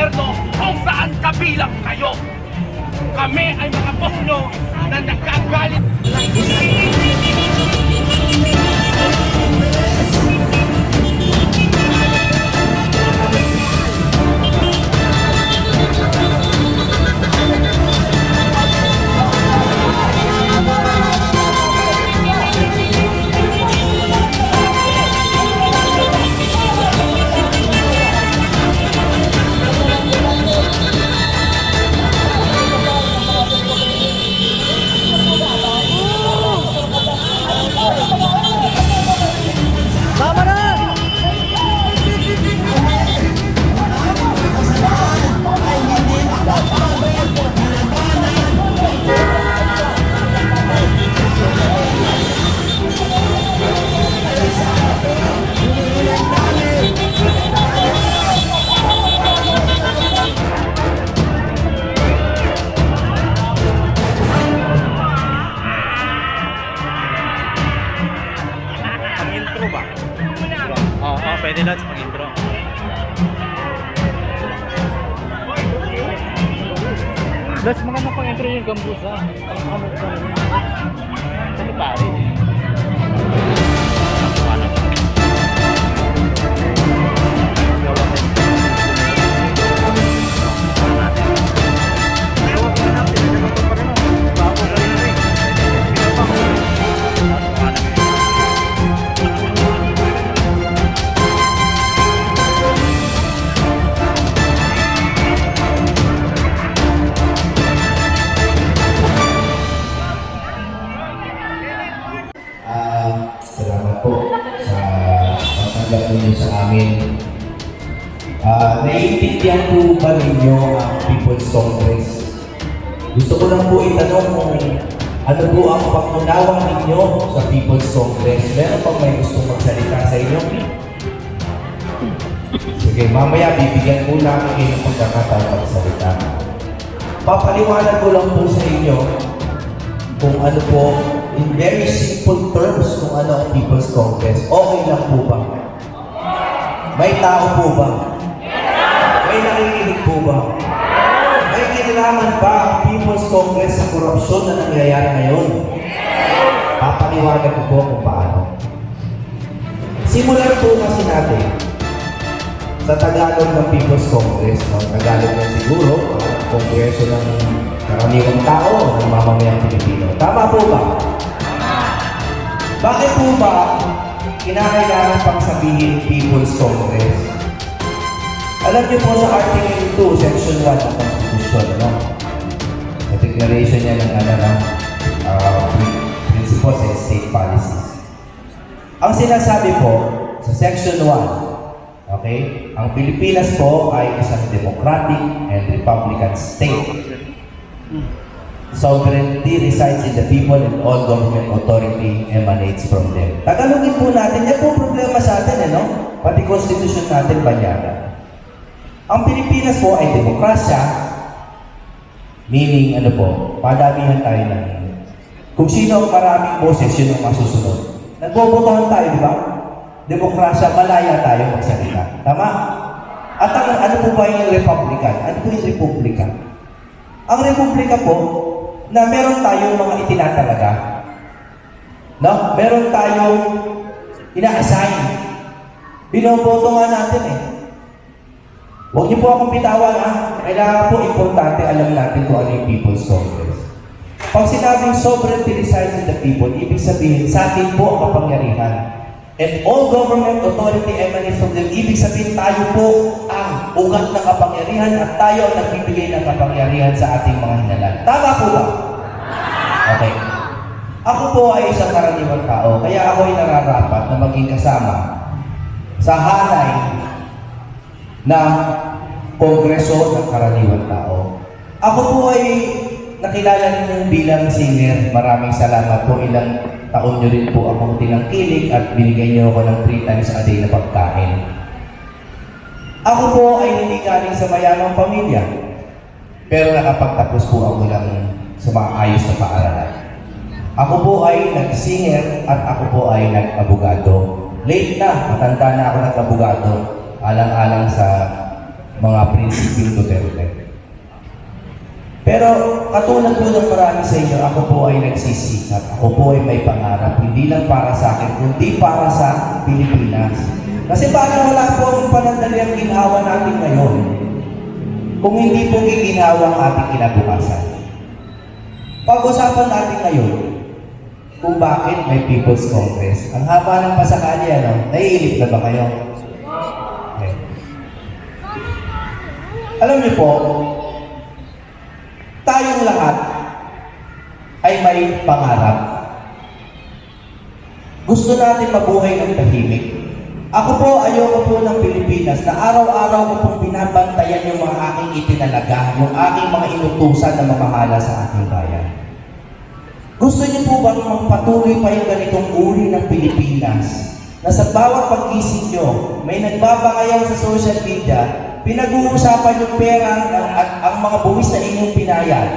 gobyerno kung saan kabilang kayo. Kami ay mga boss nyo na nagkagalit. Pwede lang sa pag-intro. Mas maganda pag-intro yung gambusa. Ano pare? Salamat po sa pagtanggap ninyo sa amin. Naiintindihan po ba ninyo ang People's Congress? Gusto ko lang po itanong kung ano po ang pangunawa ninyo sa People's Congress. Meron pang may gustong magsalita sa inyo? Sige, mamaya bibigyan po namin kayo ng pagkakataon magsalita. Papaliwanag ko lang po sa inyo kung ano po, in very simple terms, kung ano ang People's Congress. Okay lang po ba? May tao po ba? May nakikinig po ba? May kinalaman ba ang People's Congress sa korupsyon na nangyayari ngayon? Papaliwanag ko po kung paano. Simulan po kasi natin sa Tagalog ng People's Congress. Tagalog na siguro, Kongreso ng karaniwang tao ng mamamayang Pilipino. Tama po ba? Bakit po ba kinakailangan pang sabihin People's Congress? Alam niyo po sa Article 2, Section 1 ng Constitution, no? Sa declaration niya ng principles and state policies. Ang sinasabi po sa Section 1, okay, ang Pilipinas po ay isang democratic and republican state. Sovereignty resides in the people and all government authority emanates from them. Tagalogin po natin, yan po problema sa atin, no? Pati konstitusyon natin banyaga. Ang Pilipinas po ay demokrasya, meaning ano po, padamihan tayo ng kung sino ang maraming boses, yun ang masusunod. Nagbobotohan tayo, di ba? Demokrasya, malaya tayo magsalita. Tama? At ano po ba yung Republican? Ano po yung Republika? Ang Republika po, na meron tayong mga itinatalaga. No? Meron tayong ina-assign. Binoboto nga natin eh. Huwag niyo po akong bitawan ha. Kailangan po importante alam natin kung ano yung People's Congress. Pag sinabing sovereignty resides in the people, ibig sabihin sa atin po ang kapangyarihan. And all government authority emanates from them. Ibig sabihin tayo po ang ugat ng kapangyarihan at tayo ang nagbibigay ng kapangyarihan sa ating mga hinalan. Tama po ba? Okay. Ako po ay isang karaniwang tao, kaya ako ay nararapat na maging kasama sa hanay ng Kongreso ng Karaniwang Tao. Ako po ay nakilala ninyo bilang singer. Maraming salamat po. Ilang taon nyo rin po akong tinangkilik at binigay nyo ako ng 3 times a day na pagkain. Ako po ay hindi galing sa mayamang pamilya, pero nakapagtapos po ako ng sa maayos na paaralan. Ako po ay nag-singer at ako po ay nag-abogado. Late na, matanda na ako nag-abogado, alang-alang sa mga prinsipyo Duterte. Pero katulad po ng marami sa inyo, ako po ay nagsisikap. Ako po ay may pangarap, hindi lang para sa akin, kundi para sa Pilipinas. Kasi baka wala po ang panandaliang ginhawa natin ngayon kung hindi po giginhawa ang ating kinabukasan. Pag-usapan natin ngayon kung bakit may People's Congress. Ang haba ng pasakali, naiinip na ba kayo? Okay. Alam niyo po, tayong lahat ay may pangarap. Gusto natin mabuhay ng tahimik. Ako po, ayoko po ng Pilipinas na araw-araw ko pong binabantayan yung mga aking itinalaga, yung aking mga inutusan na mamahala sa aking bayan. Gusto niyo po bang magpatuloy pa yung ganitong uri ng Pilipinas na sa bawat paggising nyo, may nagbabangayaw sa social media, pinag-uusapan yung pera at ang mga buwis na inyong pinayad.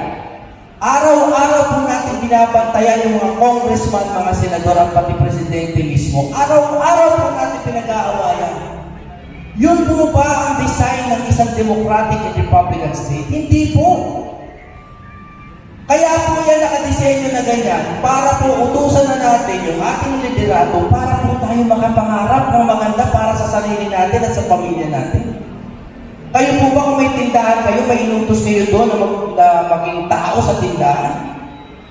Araw-araw po natin binabantayan yung mga congressman, mga senador at pati presidente mismo. Araw-araw po natin pinag-aawayan. Yun po ba ang design ng isang democratic and republican state? Hindi po. Kaya po yan nakadesenyo na ganyan para po utusan na natin yung ating liderato para po tayo makapangarap ng maganda para sa sarili natin at sa pamilya natin. Kayo po ba kung may tindahan kayo, may inutos kayo doon na maging tao sa tindahan?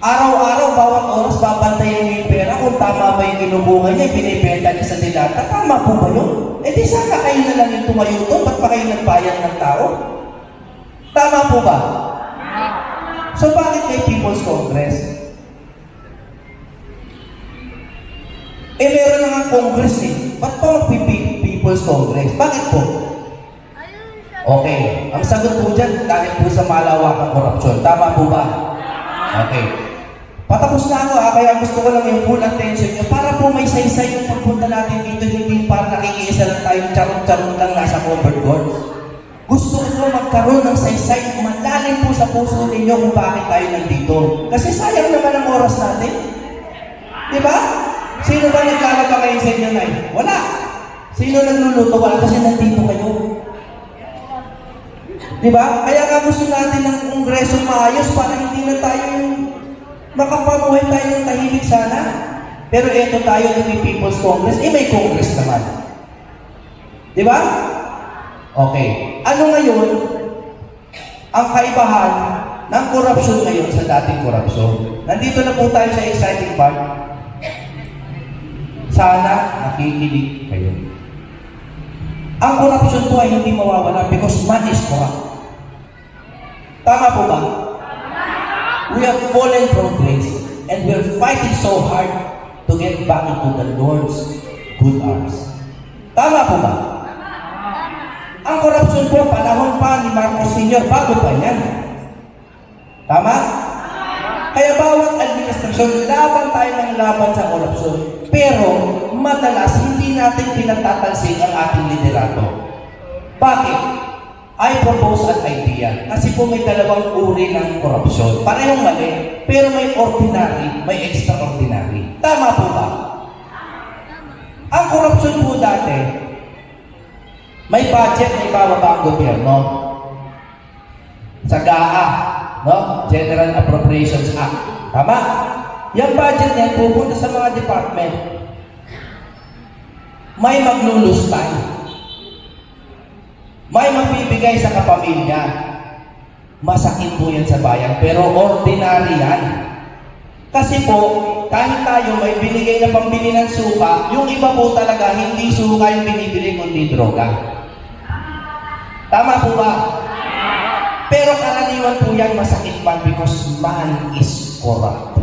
Araw-araw, bawat oras, babantayan niyo yung pera kung tama ba yung kinubuhan niya, binibenta niya sa dilata. Tama po ba yun? Eh di sana kayo na lang yung tumayo doon, ba't pa kayo nagbayad ng tao? Tama po ba? So bakit may People's Congress? Eh meron na nga Congress eh. Ba't pa mag-People's Congress? Bakit po? Okay. Ang sagot po dyan, dahil po sa malawakang korupsyon. Tama po ba? Okay. Patapos na ako kaya gusto ko lang yung full attention nyo para po may saysay yung pagpunta natin dito, hindi para nakikiisa lang tayong charot-charot lang nasa covered board. Gusto ko magkaroon ng saysay, malalim po sa puso ninyo kung bakit tayo nandito. Kasi sayang naman ang oras natin. Diba? Sino ba naglalaba kayo sa inyo, Nay? Wala. Sino nagluluto? Wala kasi nandito kayo. Diba? Kaya nga gusto natin ng kongreso maayos para hindi na tayo makapamuhay tayo ng tahimik sana. Pero eto tayo ng People's Congress, may Congress naman. Diba? Okay. Ano ngayon ang kaibahan ng korupsyon ngayon sa dating korupsyon? Nandito na po tayo sa exciting part. Sana nakikinig kayo. Ang korupsyon po ay hindi mawawala because man is corrupt. Tama po ba? We have fallen from grace and we're fighting so hard to get back into the Lord's good arms. Tama po ba? Ang korupsyon po, panahon pa ni Marcos Sr., bago pa yan. Tama? Kaya bawat administrasyon, laban tayo ng laban sa korupsyon. Pero, madalas, hindi natin pinatatalsik ang ating liderato. Bakit? I propose an idea. Kasi po may dalawang uri ng korupsyon. Parehong mali, pero may ordinary, may extraordinary. Tama po ba? Ang korupsyon po dati, may budget na ibababa ang gobyerno. Sa GAA, no? General Appropriations Act. Tama? Yung budget niya pupunta sa mga department. May maglulustay. May magbibigay sa kapamilya. Masakit po yan sa bayan, pero ordinary yan. Kasi po, kahit tayo may binigay na pambili ng suka, yung iba po talaga hindi suka yung binibili kundi droga. Tama po ba? Pero karaniwan po yan masakit man because man is corrupt.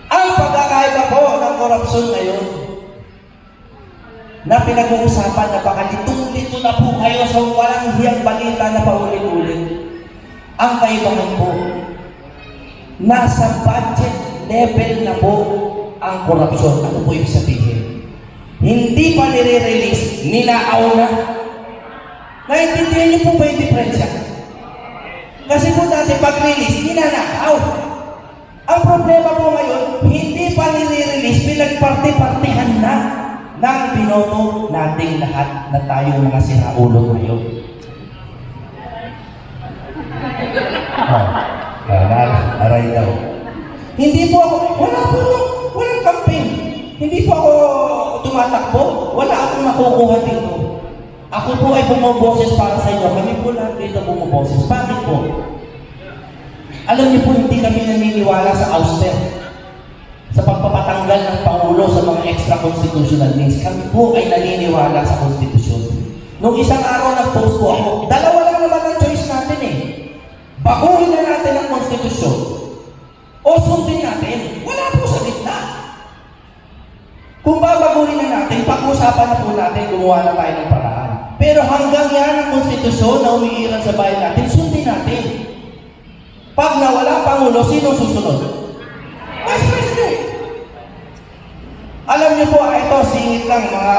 Ang pagkakaiba po ng korupsyon ngayon na pinag-uusapan na baka litong-lito na po kayo sa walang hiyang balita na paulit-ulit. Ang kaibahan po, nasa budget level na po ang korupsyon. Ano po ibig sabihin? Hindi pa nire-release, ninaaw na. Naintindihan niyo po ba yung diferensya? Kasi po dati pag-release, ninanakaw. Ang problema po ngayon, hindi pa nire-release, pinagparti-partihan na. ng binoto nating lahat na tayong mga siraulo ngayon. Aray daw. Hindi po ako, walang campaign. Hindi po ako tumatakbo. Wala akong makukuha dito. Ako po ay bumoboses para sa inyo. Kami po lahat dito bumoboses. Bakit po? Alam niyo po, hindi kami naniniwala sa ouster. Sa pagpapatanggal ng Pangulo sa mga extra-constitutional means. Kami po ay naniniwala sa konstitusyon. Nung isang araw nag-post po ako, dalawa lang naman ang choice natin eh. Baguhin na natin ang konstitusyon o sundin natin. Wala po sa gitna. Kung babaguhin na natin, pag-usapan na po natin, gumawa na tayo ng paraan. Pero hanggang yan ang konstitusyon na umiiran sa bayan natin, sundin natin. Pag nawala Pangulo, sino susunod? Vice President. Alam niyo po, ito, singit lang mga